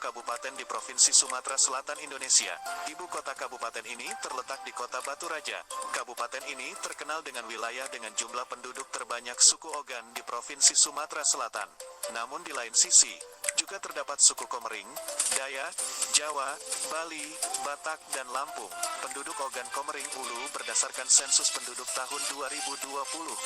kabupaten di Provinsi Sumatera Selatan, Indonesia. Ibu kota kabupaten ini terletak di Kota Batu Raja. Kabupaten ini terkenal dengan wilayah dengan jumlah penduduk terbanyak suku Ogan di Provinsi Sumatera Selatan. Namun di lain sisi, juga terdapat suku Komering, Dayak, Jawa, Bali, Batak, dan Lampung. Penduduk Ogan Komering Ulu berdasarkan sensus penduduk tahun 2020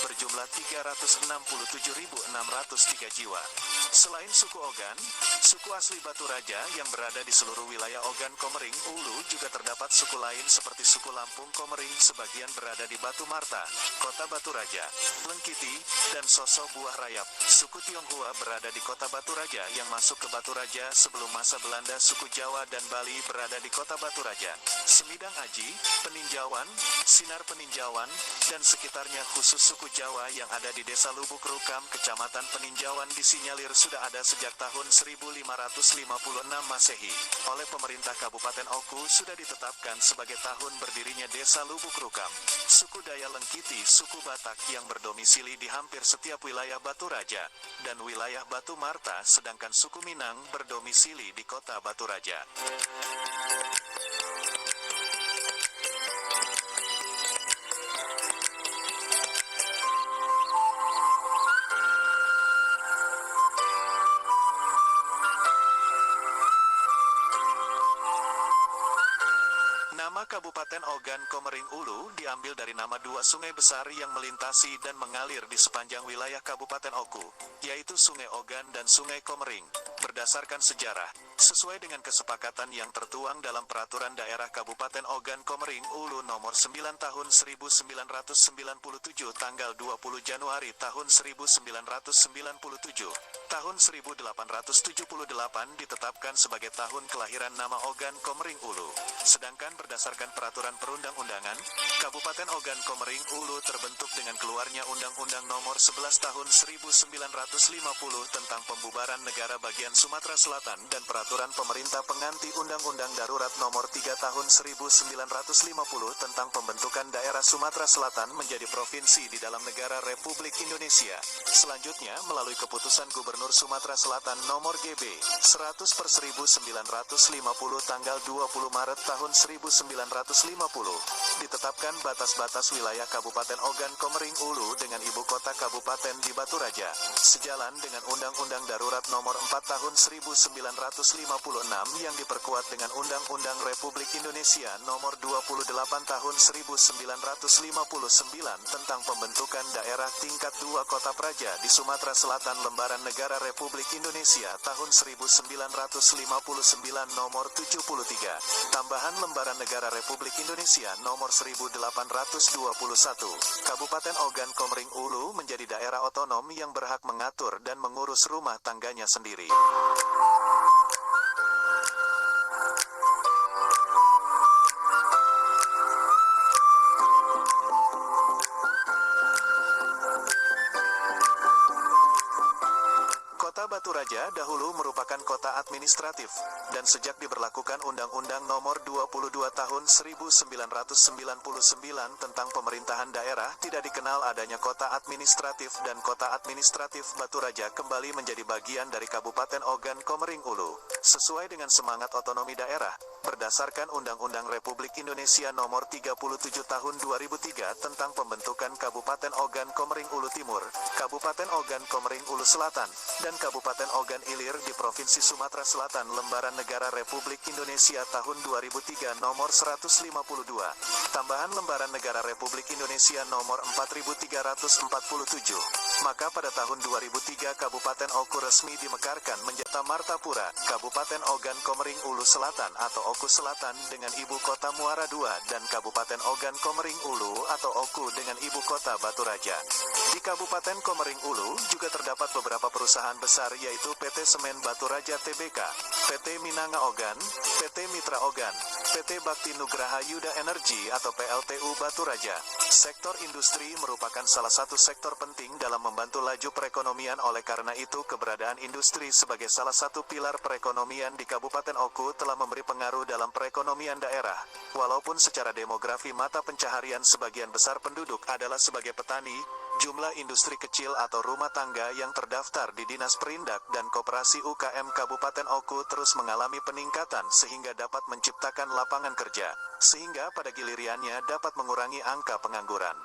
berjumlah 367.603 jiwa. Selain suku Ogan, suku asli Batu Raja yang berada di seluruh wilayah Ogan Komering Ulu juga terdapat suku lain seperti suku Lampung Komering sebagian berada di Batu Marta, Kota Batu Raja, Lengkiti, dan Soso Buah Rayap. Suku Tionghoa berada di Kota Batu Raja yang masuk ke Batu Raja sebelum masa Belanda. Suku Jawa dan Bali berada di Kota Batu Raja. Semidang Aji, Peninjauan, Sinar Peninjauan, dan sekitarnya khusus suku Jawa yang ada di Desa Lubuk Rukam, Kecamatan Peninjauan disinyalir sudah ada sejak tahun 1556 Masehi. Oleh pemerintah Kabupaten Oku sudah ditetapkan sebagai tahun berdirinya Desa Lubuk Rukam. Suku Daya Lengkiti, suku Batak yang berdomisili di hampir setiap wilayah Batu Raja, dan wilayah Batu Marta, sedangkan suku Minang berdomisili di Kota Batu Raja. Nama Kabupaten Ogan Komering Ulu diambil dari nama dua sungai besar yang melintasi dan mengalir di sepanjang wilayah Kabupaten Oku, yaitu Sungai Ogan dan Sungai Komering. Berdasarkan sejarah, sesuai dengan kesepakatan yang tertuang dalam Peraturan Daerah Kabupaten Ogan Komering Ulu Nomor 9 Tahun 1997 tanggal 20 Januari tahun 1997, tahun 1878 ditetapkan sebagai tahun kelahiran nama Ogan Komering Ulu. Sedangkan berdasarkan Peraturan Perundang-undangan, Kabupaten Ogan Komering Ulu terbentuk dengan keluarnya Undang-Undang Nomor 11 Tahun 1950 tentang Pembubaran Negara Bagian Sumatera Selatan dan Peraturan Pemerintah Pengganti Undang-Undang Darurat Nomor 3 Tahun 1950 tentang Pembentukan Daerah Sumatera Selatan menjadi provinsi di dalam negara Republik Indonesia. Selanjutnya, melalui Keputusan Gubernur Sumatera Selatan Nomor GB 100/1950 tanggal 20 Maret tahun 1950, ditetapkan batas-batas wilayah Kabupaten Ogan Komering Ulu dengan ibu kota kabupaten di Batu Raja. Sejalan dengan Undang-Undang Darurat Nomor 4 Tahun 1956 yang diperkuat dengan Undang-Undang Republik Indonesia Nomor 28 Tahun 1959 tentang Pembentukan Daerah Tingkat 2 Kota Praja di Sumatera Selatan Lembaran Negara Republik Indonesia Tahun 1959 Nomor 73. Tambahan Lembaran Negara Republik Indonesia Nomor 1821. Kabupaten Ogan Komering Ulu menjadi daerah otonom yang berhak mengatur dan mengurus rumah tangganya sendiri. Kota Batu Raja dahulu merupakan kota administratif, dan sejak diberlakukan Undang-Undang Nomor 22 Tahun 1999 tentang pemerintahan daerah, tidak dikenal adanya kota administratif, dan kota administratif Batu Raja kembali menjadi bagian dari Kabupaten Ogan Komering Ulu, sesuai dengan semangat otonomi daerah, berdasarkan Undang-Undang Republik Indonesia Nomor 37 Tahun 2003 tentang pembentukan Kabupaten Ogan Komering Ulu Timur, Kabupaten Ogan Komering Ulu Selatan, dan Kabupaten Ogan Ilir di Provinsi Sumatera Selatan Lembaran Negara Republik Indonesia tahun 2003 nomor 152. Tambahan Lembaran Negara Republik Indonesia nomor 4347. Maka pada tahun 2003 Kabupaten Oku resmi dimekarkan menjadi Martapura, Kabupaten Ogan Komering Ulu Selatan atau Oku Selatan dengan ibu kota Muara II, dan Kabupaten Ogan Komering Ulu atau Oku dengan ibu kota Batu Raja. Di Kabupaten Komering Ulu juga terdapat beberapa perusahaan besar yaitu PT Semen Batu Raja Tbk, PT Minanga Ogan, PT Mitra Ogan, PT Bakti Nugraha Yuda Energi atau PLTU Batu Raja. Sektor industri merupakan salah satu sektor penting dalam membantu laju perekonomian. Oleh karena itu keberadaan industri sebagai salah satu pilar perekonomian di Kabupaten Oku telah memberi pengaruh dalam perekonomian daerah. Walaupun secara demografi mata pencaharian sebagian besar penduduk adalah sebagai petani, Jumlah industri kecil atau rumah tangga yang terdaftar di Dinas Perindak dan Koperasi UKM Kabupaten Oku terus mengalami peningkatan sehingga dapat menciptakan lapangan kerja, sehingga pada gilirannya dapat mengurangi angka pengangguran.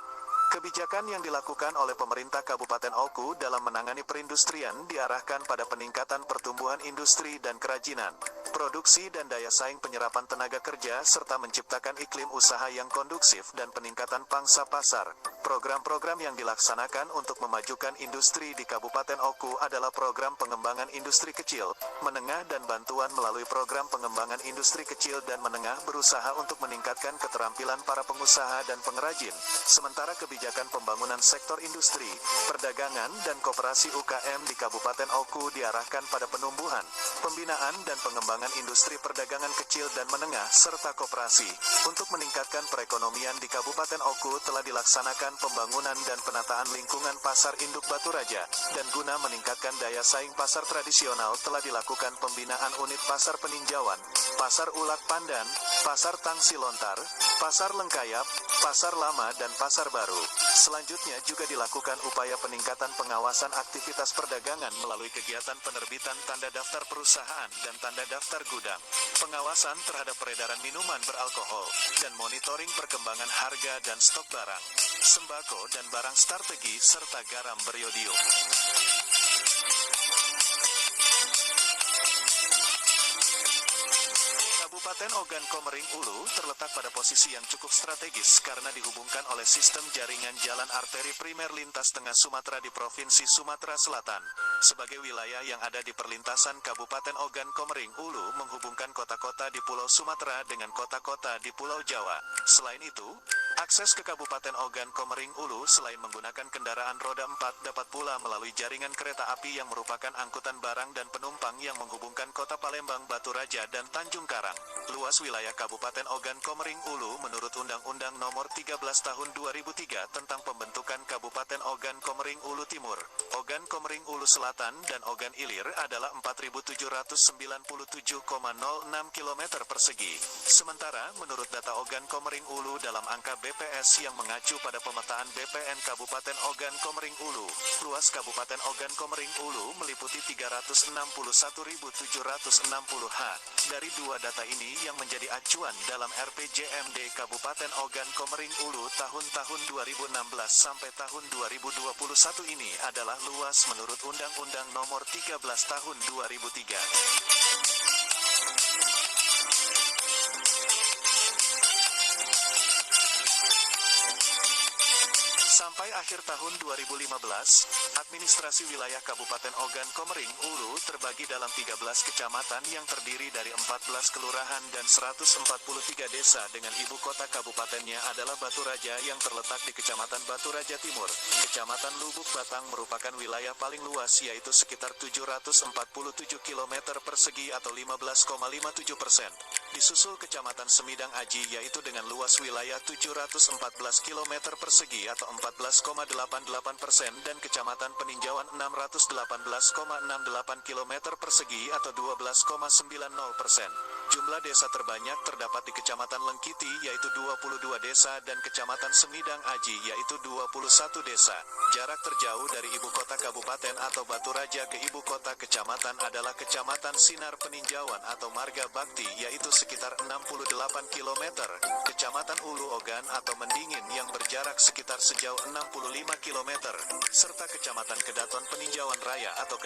Kebijakan yang dilakukan oleh pemerintah Kabupaten Oku dalam menangani perindustrian diarahkan pada peningkatan pertumbuhan industri dan kerajinan, produksi dan daya saing penyerapan tenaga kerja serta menciptakan iklim usaha yang kondusif dan peningkatan pangsa pasar. Program-program yang dilaksanakan untuk memajukan industri di Kabupaten Oku adalah program pengembangan industri kecil, menengah dan bantuan melalui program pengembangan industri kecil dan menengah berusaha untuk meningkatkan keterampilan para pengusaha dan pengrajin. Sementara kebijakan pembangunan sektor industri, perdagangan dan koperasi UKM di Kabupaten Oku diarahkan pada penumbuhan, pembinaan dan pengembangan industri perdagangan kecil dan menengah serta koperasi. Untuk meningkatkan perekonomian di Kabupaten Oku telah dilaksanakan pembangunan dan penataan lingkungan pasar induk Baturaja, dan guna meningkatkan daya saing pasar tradisional telah dilakukan pembinaan unit pasar peninjauan, pasar Ulak Pandan, pasar Tangsi Lontar, pasar Lengkayap, pasar lama dan pasar baru. Selanjutnya juga dilakukan upaya peningkatan pengawasan aktivitas perdagangan melalui kegiatan penerbitan tanda daftar perusahaan dan tanda daftar gudang, pengawasan terhadap peredaran minuman beralkohol, dan monitoring perkembangan harga dan stok barang, sembako dan barang strategi serta garam beriodium. Kabupaten Ogan Komering Ulu terletak pada posisi yang cukup strategis karena dihubungkan oleh sistem jaringan jalan arteri primer lintas tengah Sumatera di Provinsi Sumatera Selatan. Sebagai wilayah yang ada di perlintasan Kabupaten Ogan Komering Ulu menghubungkan kota-kota di Pulau Sumatera dengan kota-kota di Pulau Jawa. Selain itu, akses ke Kabupaten Ogan Komering Ulu selain menggunakan kendaraan roda 4 dapat pula melalui jaringan kereta api yang merupakan angkutan barang dan penumpang yang menghubungkan kota Palembang, Baturaja dan Tanjung Karang. Luas wilayah Kabupaten Ogan Komering Ulu menurut Undang-Undang Nomor 13 Tahun 2003 tentang pembentukan Kabupaten Ogan Komering Ulu Timur, Ogan Komering Ulu Selatan dan Ogan Ilir adalah 4.797,06 km persegi. Sementara menurut data Ogan Komering Ulu dalam angka BPS yang mengacu pada pemetaan BPN Kabupaten Ogan Komering Ulu, luas Kabupaten Ogan Komering Ulu meliputi 361.760 ha. Dari dua data ini yang menjadi acuan dalam RPJMD Kabupaten Ogan Komering Ulu tahun-tahun 2016 sampai tahun 2021 ini adalah luas menurut Undang-Undang Nomor 13 Tahun 2003. Sampai akhir tahun 2015, administrasi wilayah Kabupaten Ogan Komering Ulu terbagi dalam 13 kecamatan yang terdiri dari 14 kelurahan dan 143 desa dengan ibu kota kabupatennya adalah Baturaja yang terletak di Kecamatan Baturaja Timur. Kecamatan Lubuk Batang merupakan wilayah paling luas yaitu sekitar 747 km persegi atau 15,57%. Disusul Kecamatan Semidang Aji yaitu dengan luas wilayah 714 km persegi atau 14,88% dan Kecamatan Peninjauan 618,68 km persegi atau 12,90%. Jumlah desa terbanyak terdapat di Kecamatan Lengkiti yaitu 22 desa dan Kecamatan Semidang Aji yaitu 21 desa. Jarak terjauh dari ibu kota kabupaten atau Baturaja ke ibu kota kecamatan adalah Kecamatan Sinar Peninjauan atau Marga Bakti yaitu sekitar 68 km. Kecamatan Ulu Ogan atau Mendingin yang berjarak sekitar sejauh 65 km, serta Kecamatan Kedaton Peninjauan Raya atau